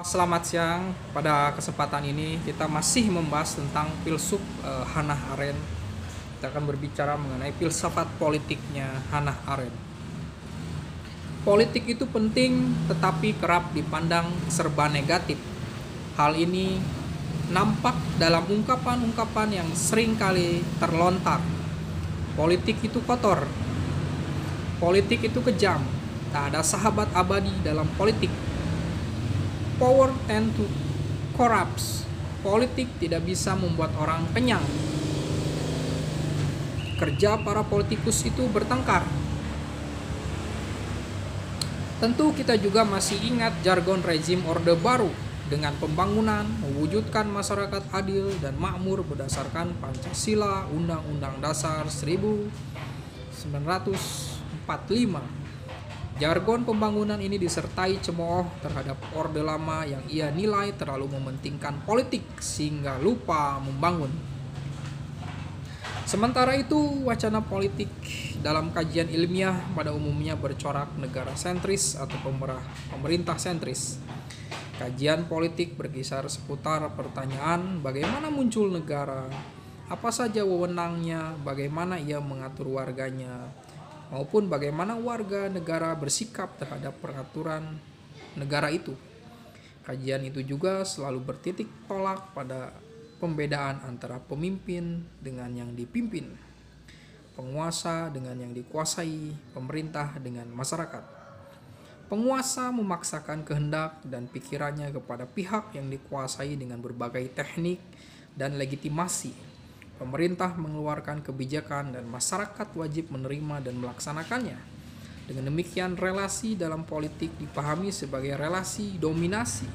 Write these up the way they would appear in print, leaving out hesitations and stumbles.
Selamat siang. Pada kesempatan ini kita masih membahas tentang filsuf Hannah Arendt. Kita akan berbicara mengenai filsafat politiknya Hannah Arendt. Politik itu penting tetapi kerap dipandang serba negatif. Hal ini nampak dalam ungkapan-ungkapan yang sering kali terlontar. Politik itu kotor. Politik itu kejam. Tak ada sahabat abadi dalam politik. Power tend to corrupts. Politik tidak bisa membuat orang kenyang. Kerja para politikus itu bertengkar. Tentu kita juga masih ingat jargon rezim Orde Baru dengan pembangunan, mewujudkan masyarakat adil dan makmur berdasarkan Pancasila, Undang-Undang Dasar 1945. Jargon pembangunan ini disertai cemooh terhadap Orde Lama yang ia nilai terlalu mementingkan politik sehingga lupa membangun. Sementara itu, wacana politik dalam kajian ilmiah pada umumnya bercorak negara sentris atau pemerintah sentris. Kajian politik berkisar seputar pertanyaan bagaimana muncul negara, apa saja wewenangnya, bagaimana ia mengatur warganya, maupun bagaimana warga negara bersikap terhadap peraturan negara itu. Kajian itu juga selalu bertitik tolak pada pembedaan antara pemimpin dengan yang dipimpin, penguasa dengan yang dikuasai, pemerintah dengan masyarakat. Penguasa memaksakan kehendak dan pikirannya kepada pihak yang dikuasai dengan berbagai teknik dan legitimasi. Pemerintah mengeluarkan kebijakan dan masyarakat wajib menerima dan melaksanakannya. Dengan demikian, relasi dalam politik dipahami sebagai relasi dominasi.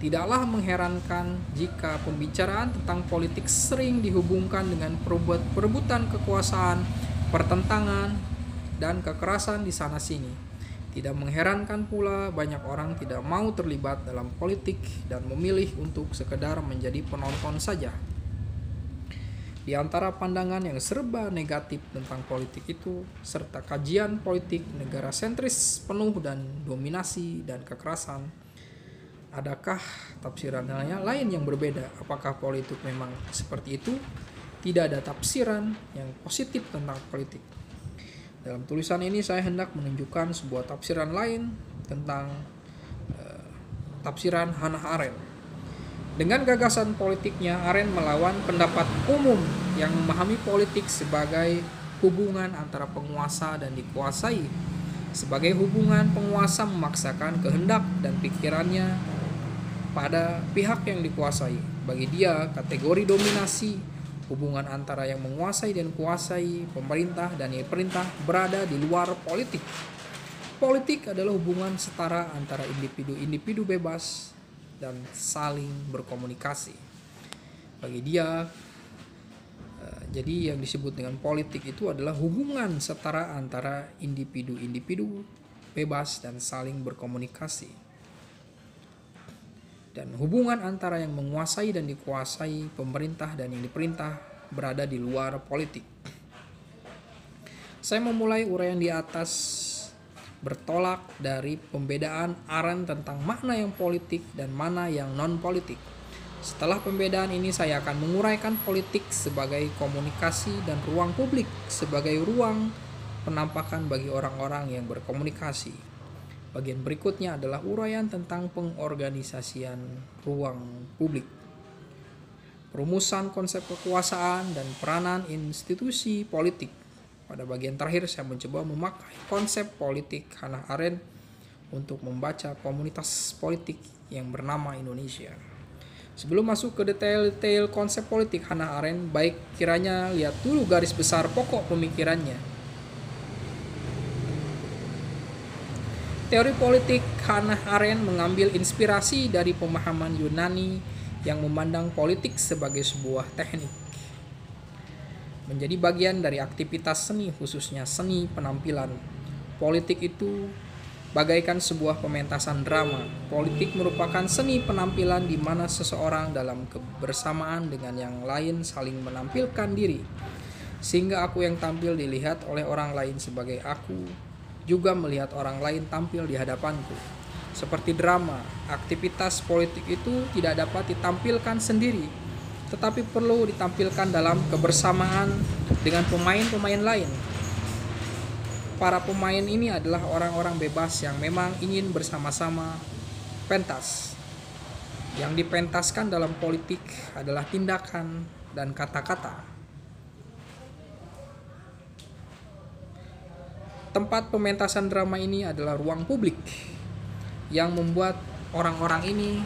Tidaklah mengherankan jika pembicaraan tentang politik sering dihubungkan dengan perebutan kekuasaan, pertentangan, dan kekerasan di sana-sini. Tidak mengherankan pula banyak orang tidak mau terlibat dalam politik dan memilih untuk sekedar menjadi penonton saja. Di antara pandangan yang serba negatif tentang politik itu, serta kajian politik negara sentris penuh dan dominasi dan kekerasan, adakah tafsiran lain yang berbeda? Apakah politik memang seperti itu? Tidak ada tafsiran yang positif tentang politik. Dalam tulisan ini saya hendak menunjukkan sebuah tafsiran lain tentang tafsiran Hannah Arendt. Dengan gagasan politiknya, Arendt melawan pendapat umum yang memahami politik sebagai hubungan antara penguasa dan dikuasai, sebagai hubungan penguasa memaksakan kehendak dan pikirannya pada pihak yang dikuasai. Bagi dia, kategori dominasi, hubungan antara yang menguasai dan kuasai, pemerintah dan perintah berada di luar politik. Politik adalah hubungan setara antara individu-individu bebas dan saling berkomunikasi. Bagi dia, jadi yang disebut dengan politik itu adalah hubungan setara antara individu-individu bebas dan saling berkomunikasi. Dan hubungan antara yang menguasai dan dikuasai, pemerintah dan yang diperintah berada di luar politik. Saya memulai uraian di atas bertolak dari pembedaan Arendt tentang makna yang politik dan mana yang non-politik. Setelah pembedaan ini saya akan menguraikan politik sebagai komunikasi dan ruang publik sebagai ruang penampakan bagi orang-orang yang berkomunikasi. Bagian berikutnya adalah uraian tentang pengorganisasian ruang publik, perumusan konsep kekuasaan dan peranan institusi politik. Pada bagian terakhir saya mencoba memakai konsep politik Hannah Arendt untuk membaca komunitas politik yang bernama Indonesia. Sebelum masuk ke detail-detail konsep politik Hannah Arendt, baik kiranya lihat dulu garis besar pokok pemikirannya. Teori politik Hannah Arendt mengambil inspirasi dari pemahaman Yunani yang memandang politik sebagai sebuah teknik, menjadi bagian dari aktivitas seni, khususnya seni penampilan. Politik itu bagaikan sebuah pementasan drama. Politik merupakan seni penampilan di mana seseorang dalam kebersamaan dengan yang lain saling menampilkan diri, sehingga aku yang tampil dilihat oleh orang lain sebagai aku juga melihat orang lain tampil di hadapanku. Seperti drama, aktivitas politik itu tidak dapat ditampilkan sendiri, tetapi perlu ditampilkan dalam kebersamaan dengan pemain-pemain lain. Para pemain ini adalah orang-orang bebas yang memang ingin bersama-sama pentas. Yang dipentaskan dalam politik adalah tindakan dan kata-kata. Tempat pementasan drama ini adalah ruang publik yang membuat orang-orang ini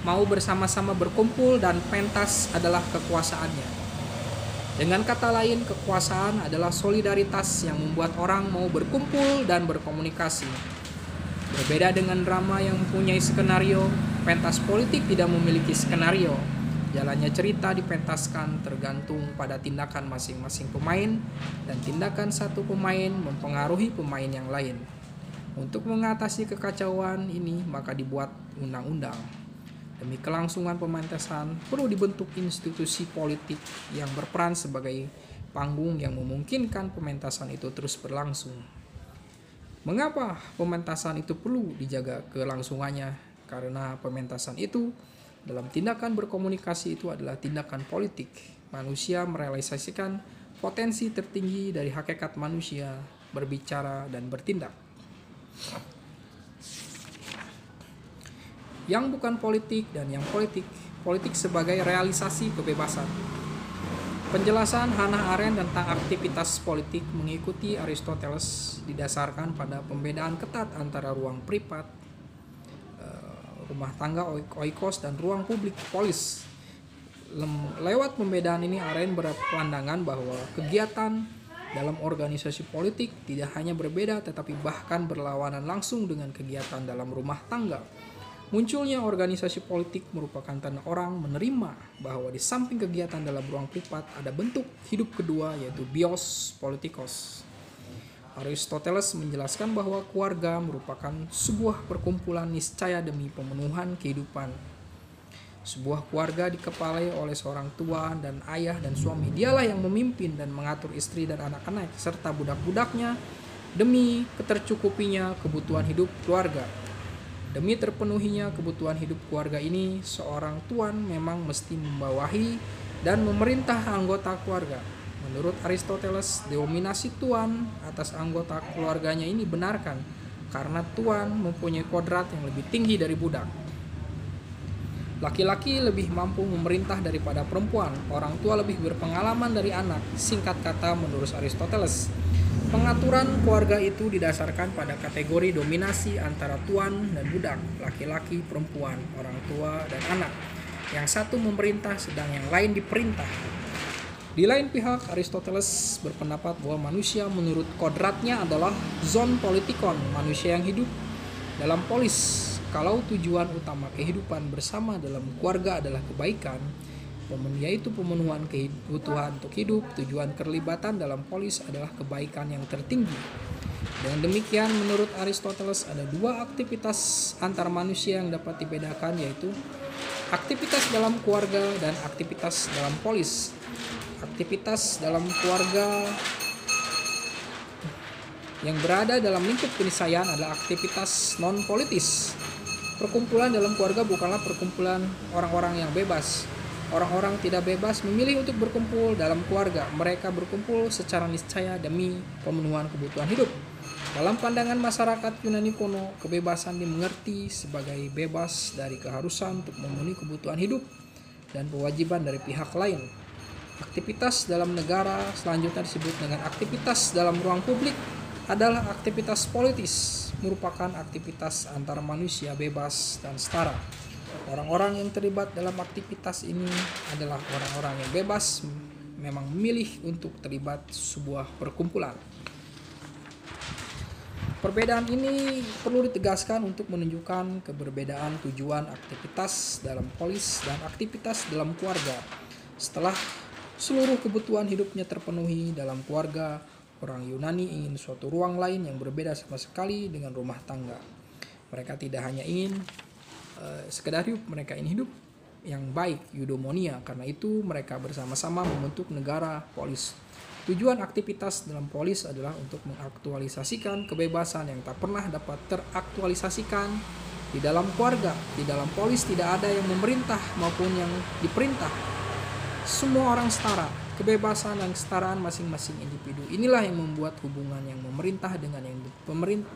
mau bersama-sama berkumpul, dan pentas adalah kekuasaannya. Dengan kata lain, kekuasaan adalah solidaritas yang membuat orang mau berkumpul dan berkomunikasi. Berbeda dengan drama yang mempunyai skenario, pentas politik tidak memiliki skenario. Jalannya cerita dipentaskan tergantung pada tindakan masing-masing pemain, dan tindakan satu pemain mempengaruhi pemain yang lain. Untuk mengatasi kekacauan ini, maka dibuat undang-undang. Demi kelangsungan pementasan, perlu dibentuk institusi politik yang berperan sebagai panggung yang memungkinkan pementasan itu terus berlangsung. Mengapa pementasan itu perlu dijaga kelangsungannya? Karena pementasan itu dalam tindakan berkomunikasi itu adalah tindakan politik. Manusia merealisasikan potensi tertinggi dari hakikat manusia, berbicara dan bertindak. Yang bukan politik dan yang politik. Politik sebagai realisasi kebebasan. Penjelasan Hannah Arendt tentang aktivitas politik mengikuti Aristoteles didasarkan pada pembedaan ketat antara ruang privat, rumah tangga oikos, dan ruang publik polis. Lewat pembedaan ini, Arendt berpandangan bahwa kegiatan dalam organisasi politik tidak hanya berbeda tetapi bahkan berlawanan langsung dengan kegiatan dalam rumah tangga. Munculnya organisasi politik merupakan tanda orang menerima bahwa di samping kegiatan dalam ruang privat ada bentuk hidup kedua, yaitu bios politikos. Aristoteles menjelaskan bahwa keluarga merupakan sebuah perkumpulan niscaya demi pemenuhan kehidupan. Sebuah keluarga dikepalai oleh seorang tua dan ayah dan suami. Dialah yang memimpin dan mengatur istri dan anak-anak serta budak-budaknya demi ketercukupinya kebutuhan hidup keluarga. Demi terpenuhinya kebutuhan hidup keluarga ini, seorang tuan memang mesti membawahi dan memerintah anggota keluarga. Menurut Aristoteles, dominasi tuan atas anggota keluarganya ini benarkan karena tuan mempunyai kodrat yang lebih tinggi dari budak. Laki-laki lebih mampu memerintah daripada perempuan. Orang tua lebih berpengalaman dari anak. Singkat kata, menurut Aristoteles, pengaturan keluarga itu didasarkan pada kategori dominasi antara tuan dan budak, laki-laki, perempuan, orang tua, dan anak. Yang satu memerintah sedang yang lain diperintah. Di lain pihak, Aristoteles berpendapat bahwa manusia menurut kodratnya adalah zon politikon, manusia yang hidup dalam polis. Kalau tujuan utama kehidupan bersama dalam keluarga adalah kebaikan, yaitu pemenuhan kebutuhan untuk hidup, tujuan keterlibatan dalam polis adalah kebaikan yang tertinggi. Dengan demikian, menurut Aristoteles ada dua aktivitas antar manusia yang dapat dibedakan, yaitu aktivitas dalam keluarga dan aktivitas dalam polis. Aktivitas dalam keluarga yang berada dalam lingkup keniscayaan adalah aktivitas non-politis. Perkumpulan dalam keluarga bukanlah perkumpulan orang-orang yang bebas. Orang-orang tidak bebas memilih untuk berkumpul dalam keluarga. Mereka berkumpul secara niscaya demi pemenuhan kebutuhan hidup. Dalam pandangan masyarakat Yunani kuno, kebebasan dimengerti sebagai bebas dari keharusan untuk memenuhi kebutuhan hidup dan kewajiban dari pihak lain. Aktivitas dalam negara selanjutnya disebut dengan aktivitas dalam ruang publik adalah aktivitas politis, merupakan aktivitas antara manusia bebas dan setara. Orang-orang yang terlibat dalam aktivitas ini adalah orang-orang yang bebas memang memilih untuk terlibat sebuah perkumpulan. Perbedaan ini perlu ditegaskan untuk menunjukkan keberbedaan tujuan aktivitas dalam polis dan aktivitas dalam keluarga. Setelah seluruh kebutuhan hidupnya terpenuhi dalam keluarga, orang Yunani ingin suatu ruang lain yang berbeda sama sekali dengan rumah tangga. Mereka tidak hanya ingin sekedar hidup, mereka ingin hidup yang baik, eudaimonia. Karena itu mereka bersama-sama membentuk negara polis. Tujuan aktivitas dalam polis adalah untuk mengaktualisasikan kebebasan yang tak pernah dapat teraktualisasikan di dalam keluarga. Di dalam polis tidak ada yang memerintah maupun yang diperintah. Semua orang setara. Kebebasan dan kesetaraan masing-masing individu. Inilah yang membuat hubungan yang memerintah dengan yang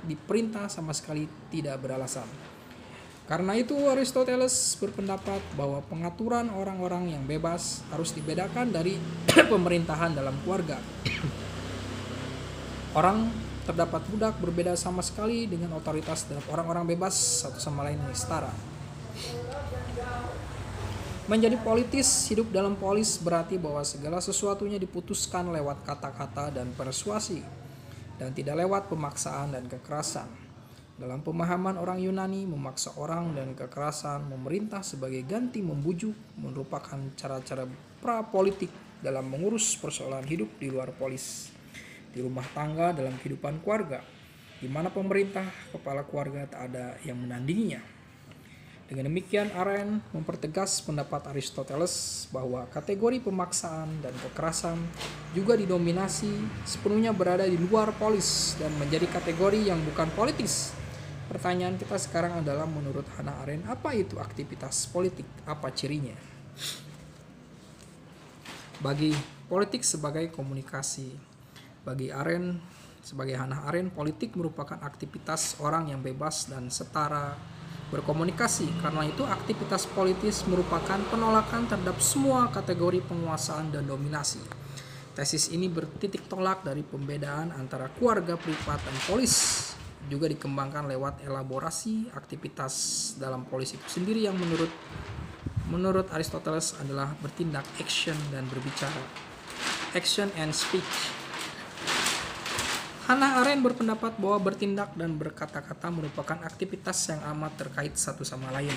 diperintah sama sekali tidak beralasan. Karena itu Aristoteles berpendapat bahwa pengaturan orang-orang yang bebas harus dibedakan dari pemerintahan dalam keluarga. Orang terdapat budak berbeda sama sekali dengan otoritas dalam orang-orang bebas satu sama lain yang setara. Menjadi politis, hidup dalam polis berarti bahwa segala sesuatunya diputuskan lewat kata-kata dan persuasi, dan tidak lewat pemaksaan dan kekerasan. Dalam pemahaman orang Yunani, memaksa orang dan kekerasan memerintah sebagai ganti membujuk merupakan cara-cara prapolitik dalam mengurus persoalan hidup di luar polis, di rumah tangga, dalam kehidupan keluarga, di mana pemerintah, kepala keluarga tak ada yang menandinginya. Dengan demikian, Arendt mempertegas pendapat Aristoteles bahwa kategori pemaksaan dan kekerasan juga didominasi sepenuhnya berada di luar polis dan menjadi kategori yang bukan politis. Pertanyaan kita sekarang adalah, menurut Hannah Arendt, apa itu aktivitas politik? Apa cirinya? Bagi politik sebagai komunikasi, bagi Arendt, sebagai Hannah Arendt, politik merupakan aktivitas orang yang bebas dan setara berkomunikasi. Karena itu aktivitas politis merupakan penolakan terhadap semua kategori penguasaan dan dominasi. Tesis ini bertitik tolak dari pembedaan antara keluarga privat dan polis, juga dikembangkan lewat elaborasi aktivitas dalam polis itu sendiri yang menurut Aristoteles adalah bertindak, action, dan berbicara, action and speech. Hannah Arendt berpendapat bahwa bertindak dan berkata-kata merupakan aktivitas yang amat terkait satu sama lain.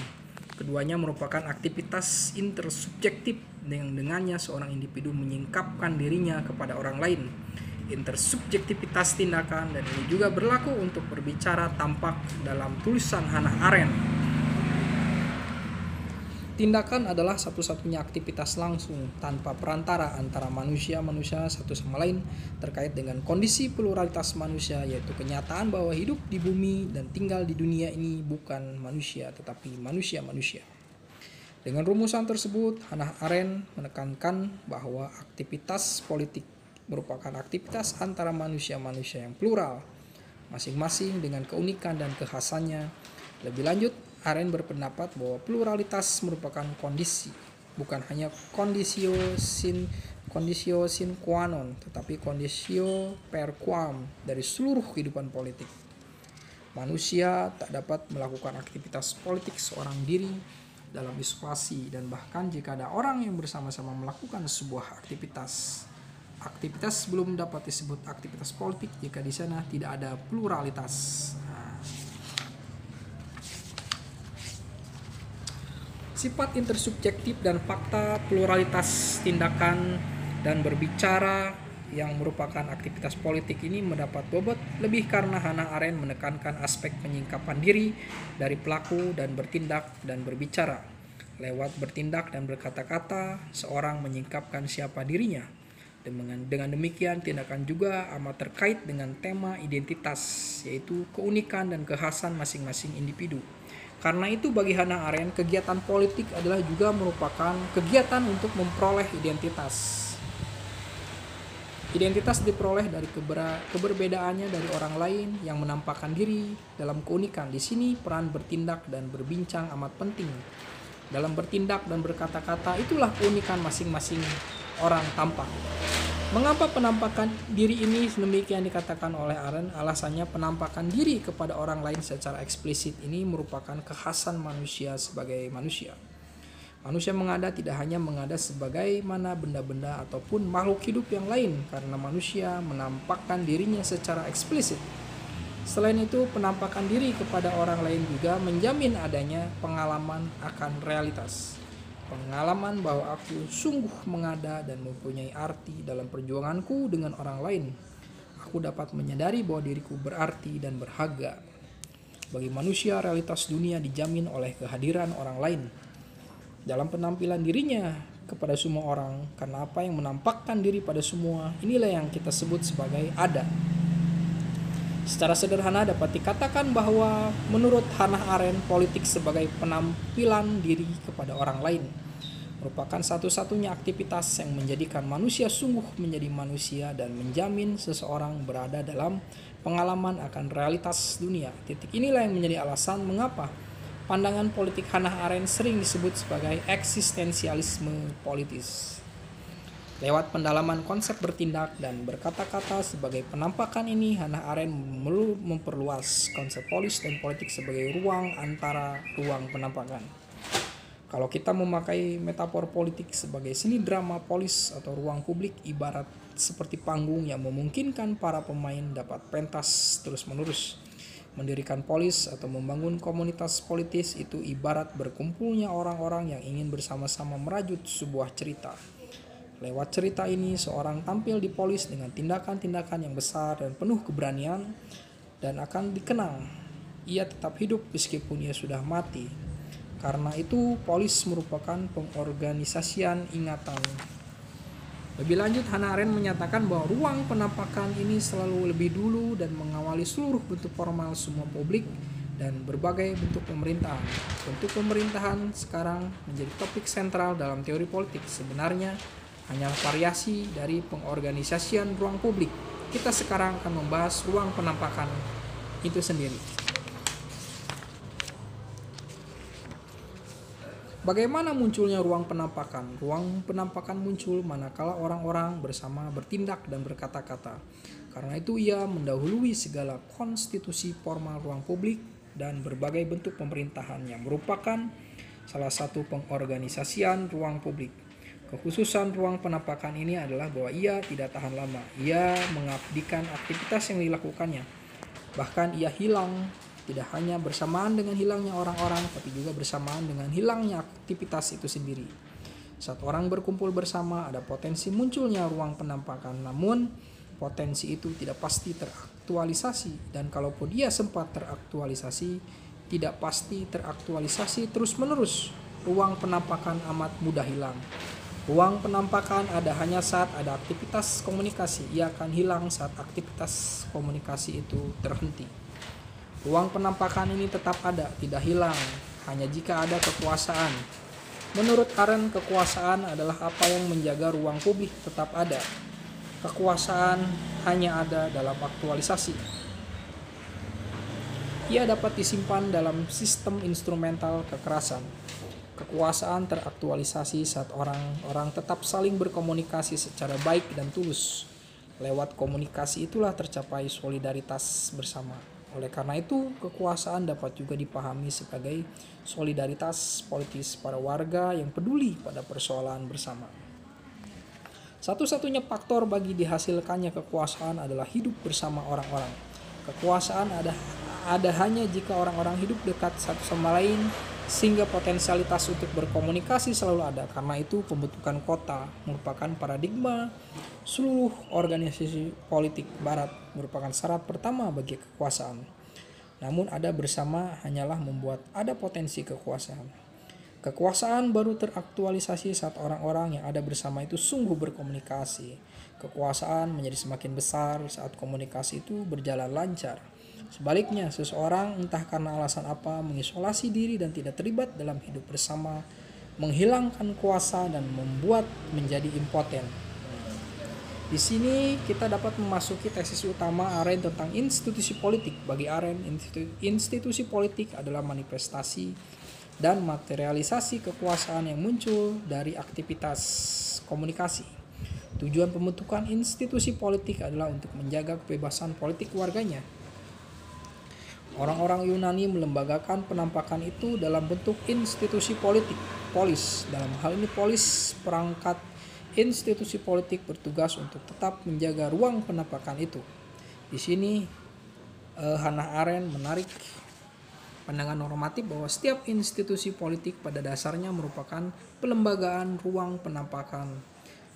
Keduanya merupakan aktivitas intersubjektif yang dengannya seorang individu menyingkapkan dirinya kepada orang lain. Intersubjektivitas tindakan, dan ini juga berlaku untuk berbicara, tampak dalam tulisan Hannah Arendt. Tindakan adalah satu-satunya aktivitas langsung tanpa perantara antara manusia-manusia satu sama lain terkait dengan kondisi pluralitas manusia, yaitu kenyataan bahwa hidup di bumi dan tinggal di dunia ini bukan manusia tetapi manusia-manusia. Dengan rumusan tersebut, Hannah Arendt menekankan bahwa aktivitas politik merupakan aktivitas antara manusia-manusia yang plural, masing-masing dengan keunikan dan kekhasannya. Lebih lanjut, Arendt berpendapat bahwa pluralitas merupakan kondisi, bukan hanya conditio sine qua non, tetapi conditio per quam dari seluruh kehidupan politik. Manusia tak dapat melakukan aktivitas politik seorang diri dalam isolasi, dan bahkan jika ada orang yang bersama-sama melakukan sebuah aktivitas belum dapat disebut aktivitas politik jika di sana tidak ada pluralitas. Sifat intersubjektif dan fakta pluralitas tindakan dan berbicara yang merupakan aktivitas politik ini mendapat bobot lebih karena Hannah Arendt menekankan aspek penyingkapan diri dari pelaku dan bertindak dan berbicara. Lewat bertindak dan berkata-kata, seorang menyingkapkan siapa dirinya. Dengan demikian, tindakan juga amat terkait dengan tema identitas, yaitu keunikan dan kekhasan masing-masing individu. Karena itu bagi Hannah Arendt, kegiatan politik adalah juga merupakan kegiatan untuk memperoleh identitas. Identitas diperoleh dari keberbedaannya dari orang lain yang menampakkan diri dalam keunikan. Di sini peran bertindak dan berbincang amat penting. Dalam bertindak dan berkata-kata, itulah keunikan masing-masing orang tampak. Mengapa penampakan diri ini demikian dikatakan oleh Arendt? Alasannya, penampakan diri kepada orang lain secara eksplisit ini merupakan kekhasan manusia sebagai manusia. Manusia mengada tidak hanya mengada sebagaimana benda-benda ataupun makhluk hidup yang lain, karena manusia menampakkan dirinya secara eksplisit. Selain itu, penampakan diri kepada orang lain juga menjamin adanya pengalaman akan realitas. Pengalaman bahwa aku sungguh mengada dan mempunyai arti dalam perjuanganku dengan orang lain. Aku dapat menyadari bahwa diriku berarti dan berharga. Bagi manusia, realitas dunia dijamin oleh kehadiran orang lain. dalam penampilan dirinya kepada semua orang, karena apa yang menampakkan diri pada semua, inilah yang kita sebut sebagai ada. Secara sederhana dapat dikatakan bahwa menurut Hannah Arendt, politik sebagai penampilan diri kepada orang lain merupakan satu-satunya aktivitas yang menjadikan manusia sungguh menjadi manusia dan menjamin seseorang berada dalam pengalaman akan realitas dunia. Titik inilah yang menjadi alasan mengapa pandangan politik Hannah Arendt sering disebut sebagai eksistensialisme politis. Lewat pendalaman konsep bertindak dan berkata-kata sebagai penampakan ini, Hannah Arendt memperluas konsep polis dan politik sebagai ruang antara ruang penampakan. Kalau kita memakai metafor politik sebagai seni drama polis atau ruang publik, ibarat seperti panggung yang memungkinkan para pemain dapat pentas terus-menerus. Mendirikan polis atau membangun komunitas politis itu ibarat berkumpulnya orang-orang yang ingin bersama-sama merajut sebuah cerita. Lewat cerita ini, seorang tampil di polis dengan tindakan-tindakan yang besar dan penuh keberanian dan akan dikenang. Ia tetap hidup meskipun ia sudah mati. Karena itu, polis merupakan pengorganisasian ingatan. Lebih lanjut, Hannah Arendt menyatakan bahwa ruang penampakan ini selalu lebih dulu dan mengawali seluruh bentuk formal semua publik dan berbagai bentuk pemerintahan. Bentuk pemerintahan sekarang menjadi topik sentral dalam teori politik. Sebenarnya hanya variasi dari pengorganisasian ruang publik. Kita sekarang akan membahas ruang penampakan itu sendiri. Bagaimana munculnya ruang penampakan? Ruang penampakan muncul manakala orang-orang bersama bertindak dan berkata-kata. Karena itu ia mendahului segala konstitusi formal ruang publik dan berbagai bentuk pemerintahan yang merupakan salah satu pengorganisasian ruang publik. Kekhususan ruang penampakan ini adalah bahwa ia tidak tahan lama. Ia mengabdikan aktivitas yang dilakukannya. Bahkan ia hilang, tidak hanya bersamaan dengan hilangnya orang-orang, tapi juga bersamaan dengan hilangnya aktivitas itu sendiri. Saat orang berkumpul bersama, ada potensi munculnya ruang penampakan. Namun, potensi itu tidak pasti teraktualisasi. Dan kalaupun dia sempat teraktualisasi, tidak pasti teraktualisasi terus-menerus. Ruang penampakan amat mudah hilang. Ruang penampakan ada hanya saat ada aktivitas komunikasi. Ia akan hilang saat aktivitas komunikasi itu terhenti. Ruang penampakan ini tetap ada, tidak hilang, hanya jika ada kekuasaan. Menurut Arendt, kekuasaan adalah apa yang menjaga ruang publik tetap ada. Kekuasaan hanya ada dalam aktualisasi. Ia dapat disimpan dalam sistem instrumental kekerasan. Kekuasaan teraktualisasi saat orang-orang tetap saling berkomunikasi secara baik dan tulus. Lewat komunikasi itulah tercapai solidaritas bersama. Oleh karena itu, kekuasaan dapat juga dipahami sebagai solidaritas politis para warga yang peduli pada persoalan bersama. Satu-satunya faktor bagi dihasilkannya kekuasaan adalah hidup bersama orang-orang. Kekuasaan ada hanya jika orang-orang hidup dekat satu sama lain, sehingga potensialitas untuk berkomunikasi selalu ada. Karena itu pembentukan kota merupakan paradigma seluruh organisasi politik barat, merupakan syarat pertama bagi kekuasaan. Namun ada bersama hanyalah membuat ada potensi kekuasaan. Kekuasaan baru teraktualisasi saat orang-orang yang ada bersama itu sungguh berkomunikasi. Kekuasaan menjadi semakin besar saat komunikasi itu berjalan lancar. Sebaliknya, seseorang entah karena alasan apa mengisolasi diri dan tidak terlibat dalam hidup bersama, menghilangkan kuasa dan membuat menjadi impoten. Di sini kita dapat memasuki tesis utama Arendt tentang institusi politik. Bagi Arendt, institusi politik adalah manifestasi dan materialisasi kekuasaan yang muncul dari aktivitas komunikasi. Tujuan pembentukan institusi politik adalah untuk menjaga kebebasan politik warganya. Orang-orang Yunani melembagakan penampakan itu dalam bentuk institusi politik, polis. Dalam hal ini polis, perangkat institusi politik bertugas untuk tetap menjaga ruang penampakan itu. Di sini Hannah Arendt menarik pandangan normatif bahwa setiap institusi politik pada dasarnya merupakan pelembagaan ruang penampakan.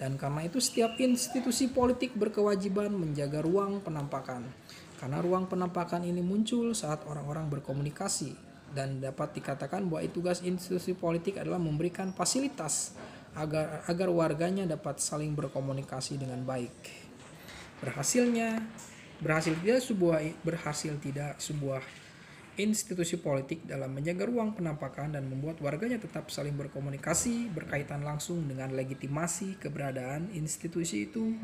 Dan karena itu setiap institusi politik berkewajiban menjaga ruang penampakan. Karena ruang penampakan ini muncul saat orang-orang berkomunikasi. dan dapat dikatakan bahwa tugas institusi politik adalah memberikan fasilitas agar warganya dapat saling berkomunikasi dengan baik. Berhasil tidak sebuah institusi politik dalam menjaga ruang penampakan dan membuat warganya tetap saling berkomunikasi berkaitan langsung dengan legitimasi keberadaan institusi itu